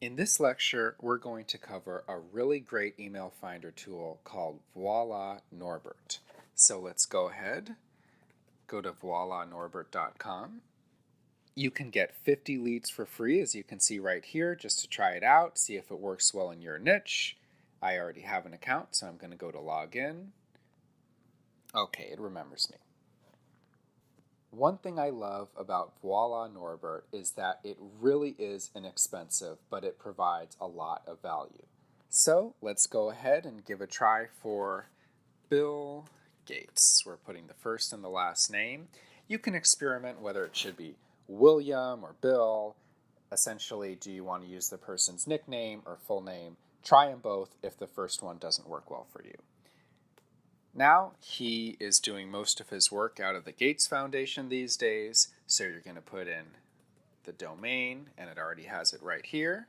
In this lecture, we're going to cover a really great email finder tool called Voila Norbert. So let's go ahead, go to voilanorbert.com. You can get 50 leads for free, as you can see right here, just to try it out, see if it works well in your niche. I already have an account, so I'm going to go to login. Okay, it remembers me. One thing I love about Voila Norbert is that it really is inexpensive, but it provides a lot of value. So let's go ahead and give a try for Bill Gates. We're putting the first and the last name. You can experiment whether it should be William or Bill. Essentially, do you want to use the person's nickname or full name? Try them both if the first one doesn't work well for you. Now he is doing most of his work out of the Gates Foundation these days, so you're going to put in the domain, and it already has it right here,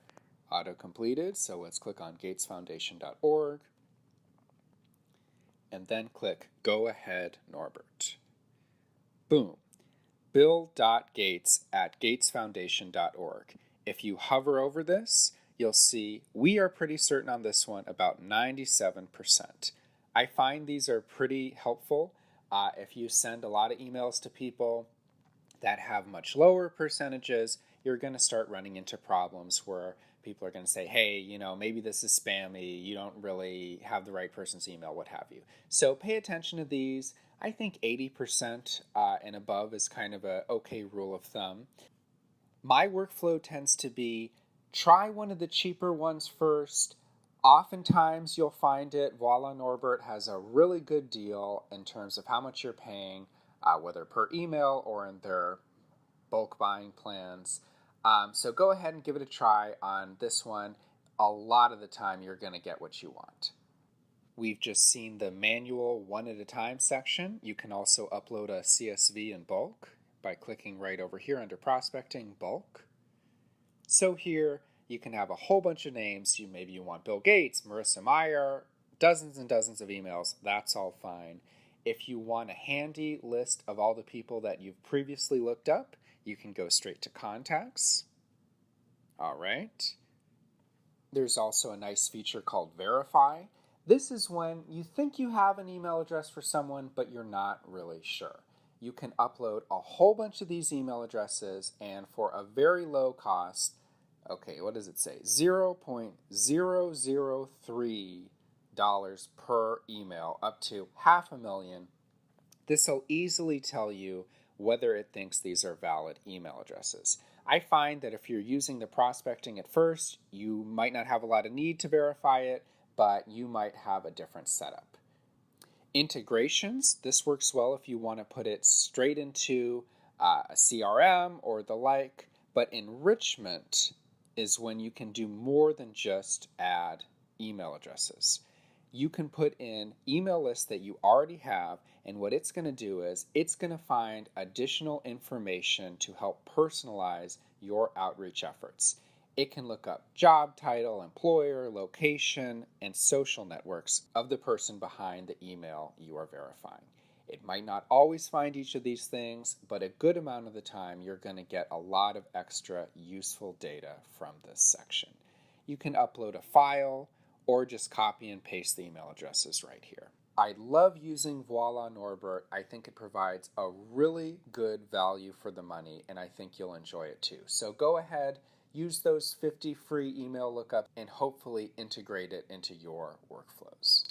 auto-completed. So let's click on gatesfoundation.org, and then click Go Ahead Norbert. Boom. bill.gates@gatesfoundation.org. If you hover over this, you'll see we are pretty certain on this one, about 97%. I find these are pretty helpful. If you send a lot of emails to people that have much lower percentages, you're going to start running into problems where people are going to say, hey, maybe this is spammy, you don't really have the right person's email, what have you. So pay attention to these. I think 80% and above is kind of a okay rule of thumb. My workflow tends to be try one of the cheaper ones first. Oftentimes you'll find it, Voila Norbert has a really good deal in terms of how much you're paying, whether per email or in their bulk buying plans. So go ahead and give it a try on this one. A lot of the time you're going to get what you want. We've just seen the manual one at a time section. You can also upload a CSV in bulk by clicking right over here under prospecting bulk. So here you can have a whole bunch of names. Maybe you want Bill Gates, Marissa Meyer, dozens and dozens of emails. That's all fine. If you want a handy list of all the people that you've previously looked up, you can go straight to contacts. All right. There's also a nice feature called verify. This is when you think you have an email address for someone, but you're not really sure. You can upload a whole bunch of these email addresses, and for a very low cost, okay, what does it say? $0.003 per email, up to $500,000. This will easily tell you whether it thinks these are valid email addresses. I find that if you're using the prospecting at first, you might not have a lot of need to verify it, but you might have a different setup. Integrations, this works well if you want to put it straight into a CRM or the like, but enrichment is when you can do more than just add email addresses. You can put in email lists that you already have, and what it's going to do is it's going to find additional information to help personalize your outreach efforts. It can look up job title, employer, location, and social networks of the person behind the email you are verifying. It might not always find each of these things, but a good amount of the time you're going to get a lot of extra useful data from this section. You can upload a file or just copy and paste the email addresses right here. I love using Voila Norbert. I think it provides a really good value for the money, and I think you'll enjoy it too. So go ahead, use those 50 free email lookups, and hopefully integrate it into your workflows.